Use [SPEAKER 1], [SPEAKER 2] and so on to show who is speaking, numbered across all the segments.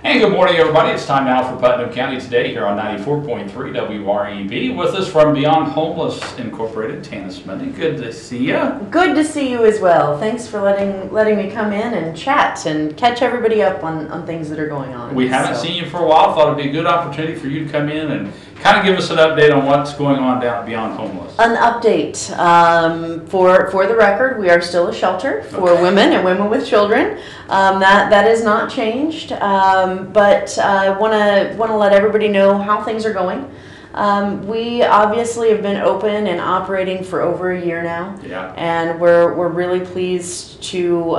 [SPEAKER 1] And good morning, everybody. It's time now for Putnam County Today here on 94.3 WREB. With us from Beyond Homeless Incorporated, Tanis Monday. Good to see you.
[SPEAKER 2] Good to see you as well. Thanks for letting me come in and chat and catch everybody up on things that are going on.
[SPEAKER 1] We haven't seen you for a while. Thought it'd be a good opportunity for you to come in and kind of give us an update on what's going on down at Beyond Homeless.
[SPEAKER 2] An update. For the record, we are still a shelter for women and women with children. That has not changed. But I want to let everybody know how things are going. We obviously have been open and operating for over a year now, and we're really pleased to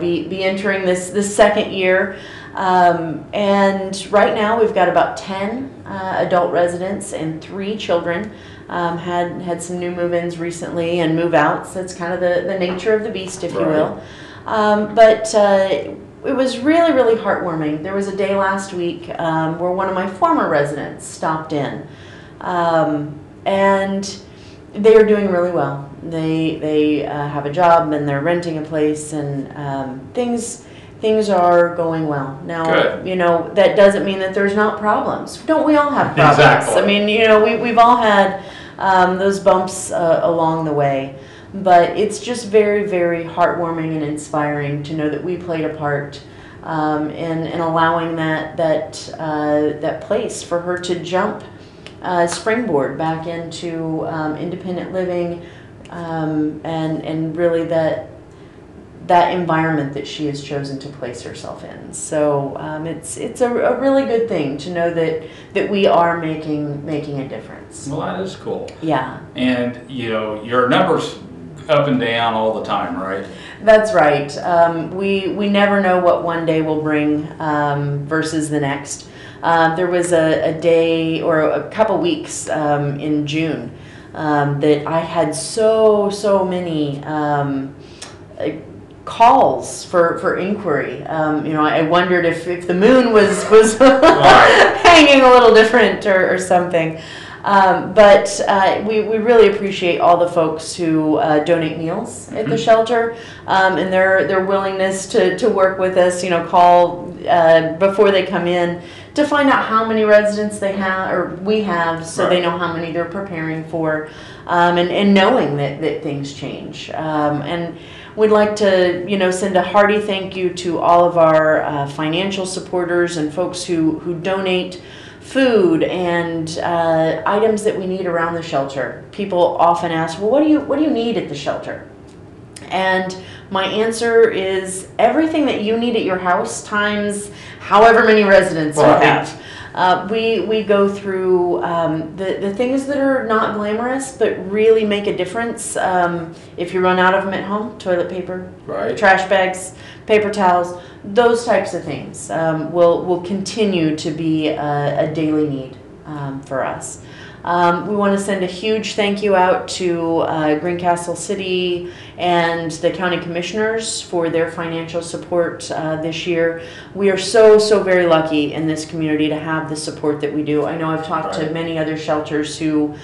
[SPEAKER 2] be entering this second year. And right now we've got about 10 adult residents and 3 children. Had some new move-ins recently and move-outs. That's kind of the nature of the beast, if you will. But it was really, really heartwarming. There was a day last week where one of my former residents stopped in, and they are doing really well. They have a job and they're renting a place, and things are going well. Now, you know, that doesn't mean that there's not problems. Don't we all have problems?
[SPEAKER 1] Exactly.
[SPEAKER 2] I mean, you know, we've all had those bumps along the way. But it's just very, very heartwarming and inspiring to know that we played a part in allowing that place for her to jump springboard back into independent living and really that environment that she has chosen to place herself in. So it's a really good thing to know that we are making a difference.
[SPEAKER 1] Well, that is cool.
[SPEAKER 2] Yeah.
[SPEAKER 1] And you know, your numbers up and down all the time, right?
[SPEAKER 2] That's right. We never know what one day will bring versus the next. There was a day or a couple weeks in June that I had so many calls for inquiry. I wondered if the moon was hanging a little different or something. But we really appreciate all the folks who donate meals at the shelter and their willingness to work with us, call before they come in to find out how many residents they have or we have, so they know how many they're preparing for, and knowing that things change. And we'd like to send a hearty thank you to all of our financial supporters and folks who donate food and items that we need around the shelter. People often ask, well, what do you need at the shelter? And my answer is everything that you need at your house times however many residents you have. We go through the things that are not glamorous but really make a difference. If you run out of them at home, toilet paper, trash bags, paper towels, those types of things will continue to be a daily need for us. We want to send a huge thank you out to Greencastle City and the county commissioners for their financial support this year. We are so very lucky in this community to have the support that we do. I know I've talked to many other shelters who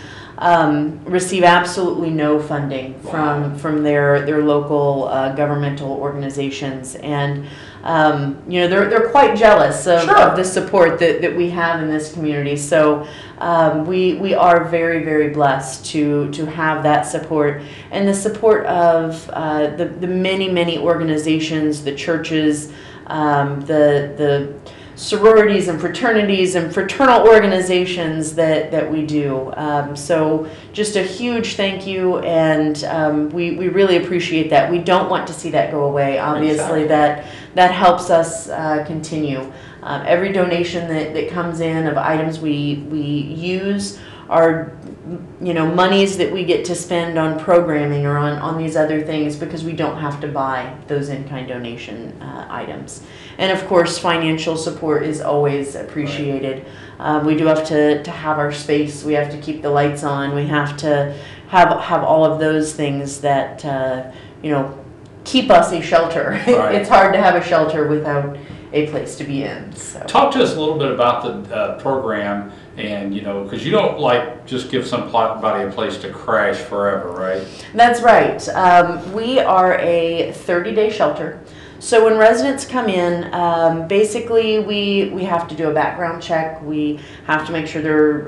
[SPEAKER 2] receive absolutely no funding from their local governmental organizations, and they're quite jealous of the support that we have in this community. So we are very blessed to have that support and the support of the many organizations, the churches, the sororities and fraternities and fraternal organizations that we do. So just a huge thank you, and we really appreciate that. We don't want to see that go away. Obviously, that helps us continue. Every donation that comes in of items we use are monies that we get to spend on programming or on these other things, because we don't have to buy those in-kind donation items. And of course, financial support is always appreciated. We do have to have our space. We have to keep the lights on. We have to have all of those things that keep us a shelter. It's hard to have a shelter without a place to be in. So.
[SPEAKER 1] Talk to us a little bit about the program, and because you don't just give somebody a place to crash forever, right?
[SPEAKER 2] That's right. We are a 30-day shelter. So when residents come in, basically we have to do a background check. We have to make sure they're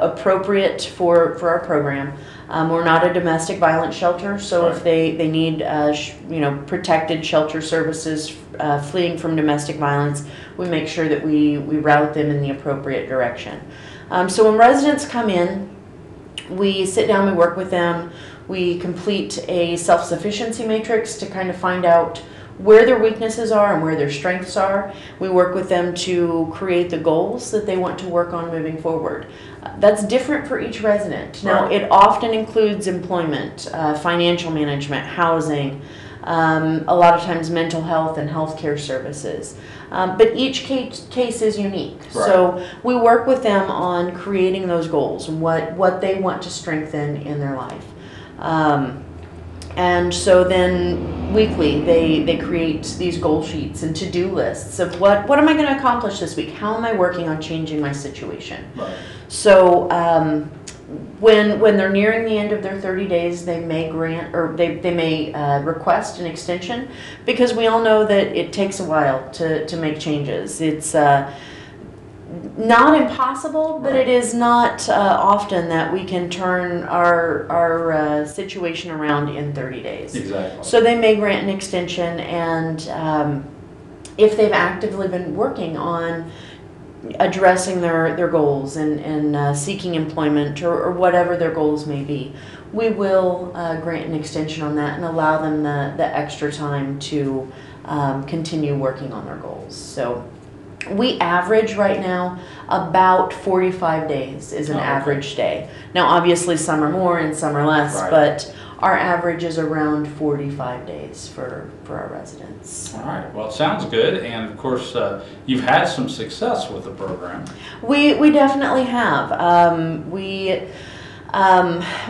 [SPEAKER 2] appropriate for our program. We're not a domestic violence shelter, so if they need protected shelter services fleeing from domestic violence, we make sure that we route them in the appropriate direction. So when residents come in, we sit down, we work with them, we complete a self-sufficiency matrix to kind of find out where their weaknesses are and where their strengths are. We work with them to create the goals that they want to work on moving forward. That's different for each resident. Now, it often includes employment, financial management, housing, a lot of times mental health and healthcare services. But each case is unique.
[SPEAKER 1] Right.
[SPEAKER 2] So we work with them on creating those goals and what they want to strengthen in their life. And so then weekly they create these goal sheets and to-do lists of what am I going to accomplish this week? How am I working on changing my situation?
[SPEAKER 1] Right.
[SPEAKER 2] So when they're nearing the end of their 30 days, they may grant or they may request an extension, because we all know that it takes a while to make changes. It's not impossible, but it is not often that we can turn our situation around in 30 days.
[SPEAKER 1] Exactly.
[SPEAKER 2] So they may grant an extension, and if they've actively been working on addressing their goals and seeking employment or whatever their goals may be, we will grant an extension on that and allow them the extra time to continue working on their goals. So we average right now about 45 days is an average day. Now obviously some are more and some are less, but our average is around 45 days for our residents.
[SPEAKER 1] All right, well, it sounds good, and of course you've had some success with the program.
[SPEAKER 2] We definitely have.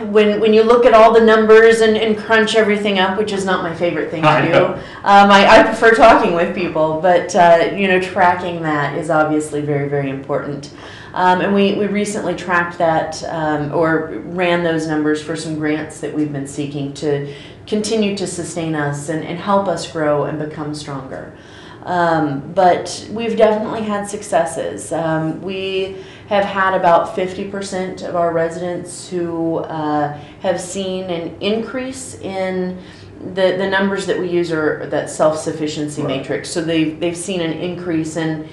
[SPEAKER 2] When you look at all the numbers and crunch everything up, which is not my favorite thing to do, I prefer talking with people, but tracking that is obviously very, very important. And we recently tracked that or ran those numbers for some grants that we've been seeking to continue to sustain us and help us grow and become stronger. But we've definitely had successes. We have had about 50% of our residents who have seen an increase in the numbers that we use are that self-sufficiency matrix. So they've seen an increase in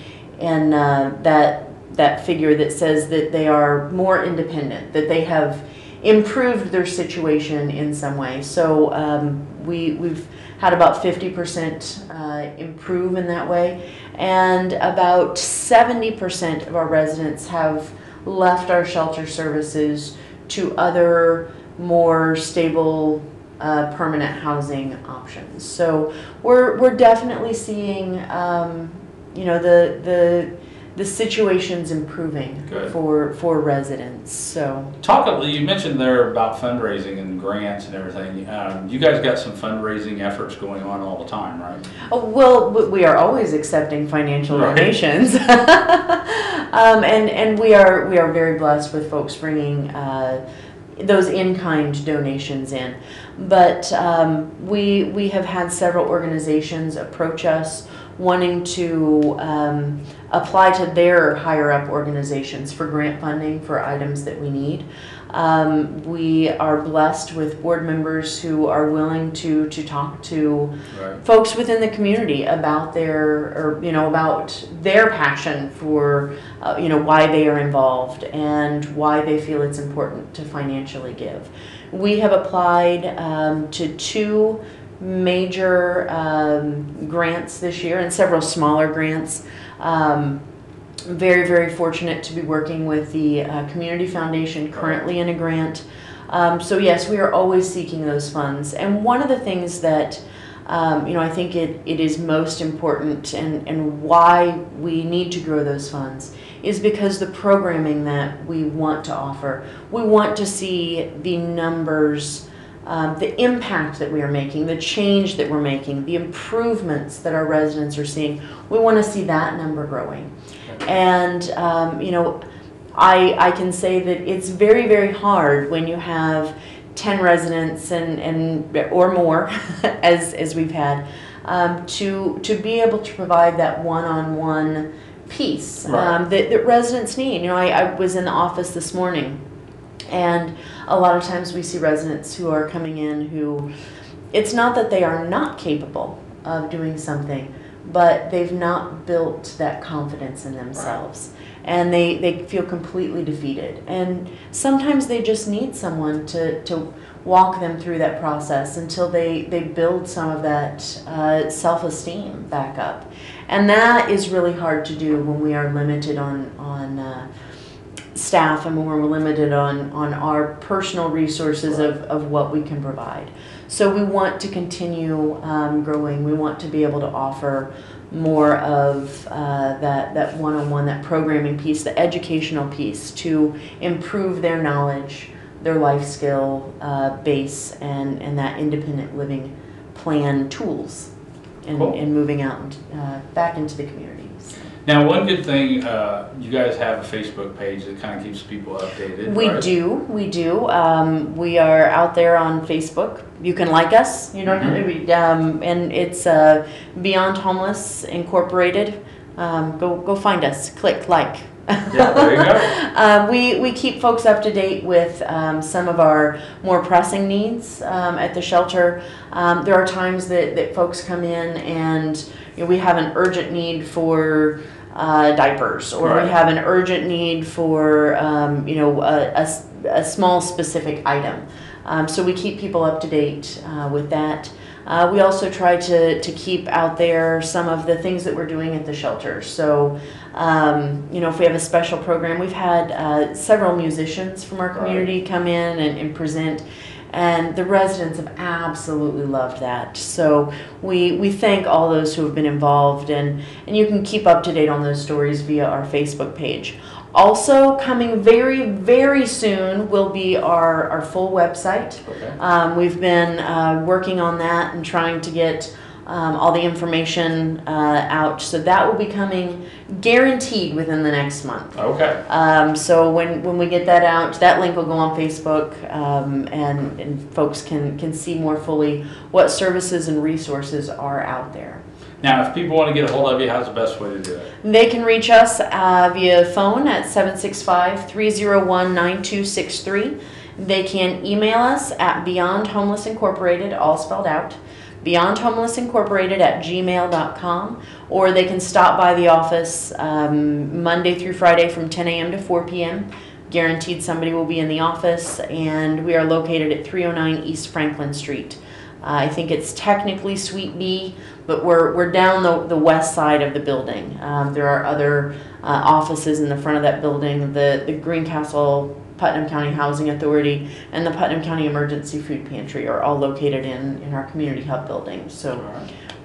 [SPEAKER 2] that figure that says that they are more independent, that they have improved their situation in some way. So we've had about 50% improve in that way, and about 70% of our residents have left our shelter services to other more stable permanent housing options. So we're definitely seeing the situation's improving for residents. So
[SPEAKER 1] you mentioned there about fundraising and grants and everything. You guys got some fundraising efforts going on all the time, right?
[SPEAKER 2] Oh, well, we are always accepting financial donations, and we are very blessed with folks bringing those in-kind donations in. But we have had several organizations approach us wanting to apply to their higher up organizations for grant funding for items that we need. We are blessed with board members who are willing to talk to folks within the community about about their passion for why they are involved and why they feel it's important to financially give. We have applied to 2 major grants this year and several smaller grants. Very, very fortunate to be working with the Community Foundation currently in a grant. So yes, we are always seeking those funds. And one of the things that I think it is most important and why we need to grow those funds is because the programming that we want to offer, we want to see the numbers, the impact that we are making, the change that we're making, the improvements that our residents are seeing. We want to see that number growing. And I can say that it's very, very hard when you have 10 residents or more, as we've had, to be able to provide that one-on-one piece
[SPEAKER 1] Right.
[SPEAKER 2] that residents need. I was in the office this morning, and a lot of times we see residents who are coming in who, it's not that they are not capable of doing something, but they've not built that confidence in themselves. Right. And they feel completely defeated. And sometimes they just need someone to walk them through that process until they build some of that self-esteem back up. And that is really hard to do when we are limited on staff and when we're limited on our personal resources of what we can provide. So we want to continue growing. We want to be able to offer more of that one-on-one, that programming piece, the educational piece to improve their knowledge, their life skill base, and that independent living plan tools in moving out back into the communities.
[SPEAKER 1] Now, one good thing, you guys have a Facebook page that kind of keeps people updated.
[SPEAKER 2] We
[SPEAKER 1] right?
[SPEAKER 2] do. We are out there on Facebook. You can like us. You don't and it's Beyond Homeless Incorporated. Go find us. Click like.
[SPEAKER 1] Yeah, there you go.
[SPEAKER 2] We keep folks up to date with some of our more pressing needs at the shelter. There are times that folks come in and we have an urgent need for diapers, or
[SPEAKER 1] right.
[SPEAKER 2] we have an urgent need for a small specific item. So we keep people up to date with that. We also try to keep out there some of the things that we're doing at the shelter. So, if we have a special program, we've had several musicians from our community come in and present, and the residents have absolutely loved that. So we thank all those who have been involved, and you can keep up to date on those stories via our Facebook page. Also coming very, very soon will be our full website.
[SPEAKER 1] Okay.
[SPEAKER 2] We've been working on that and trying to get all the information out. So that will be coming guaranteed within the next month.
[SPEAKER 1] Okay.
[SPEAKER 2] So when we get that out, that link will go on Facebook, and folks can see more fully what services and resources are out there.
[SPEAKER 1] Now, if people want to get a hold of you, how's the best way to do it?
[SPEAKER 2] They can reach us via phone at 765-301-9263. They can email us at Beyond Homeless Incorporated, all spelled out, beyondhomelessincorporated@gmail.com, or they can stop by the office Monday through Friday from 10 a.m. to 4 p.m. Guaranteed somebody will be in the office, and we are located at 309 East Franklin Street. I think it's technically Suite B, but we're down the west side of the building. There are other offices in the front of that building. The Greencastle Putnam County Housing Authority and the Putnam County Emergency Food Pantry are all located in our community hub building. So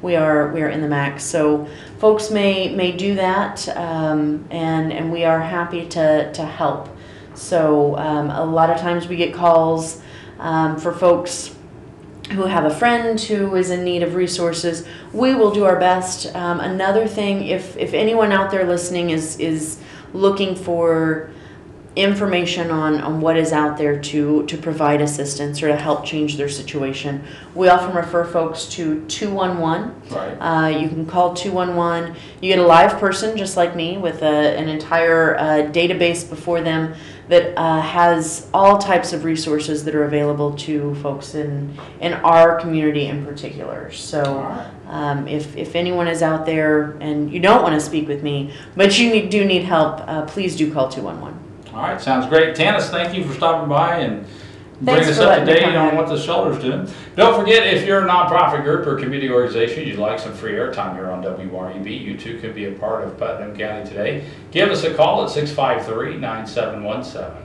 [SPEAKER 2] we are in the MAX. So folks may do that, and we are happy to help. So a lot of times we get calls for folks who have a friend who is in need of resources. We will do our best. Another thing, if anyone out there listening is looking for information on what is out there to provide assistance or to help change their situation, we often refer folks to 211.
[SPEAKER 1] Right.
[SPEAKER 2] You can call 211. You get a live person just like me with an entire database before them that has all types of resources that are available to folks in our community in particular. So if anyone is out there and you don't want to speak with me, but you do need help, please do call 211.
[SPEAKER 1] All right, sounds great. Tanis, thank you for stopping by and bringing us
[SPEAKER 2] for
[SPEAKER 1] up to
[SPEAKER 2] letting me
[SPEAKER 1] date
[SPEAKER 2] come
[SPEAKER 1] on
[SPEAKER 2] in.
[SPEAKER 1] what the shelter's doing. Don't forget, if you're a nonprofit group or community organization, you'd like some free airtime here on WREB, you too could be a part of Putnam County Today. Give us a call at 653-9717.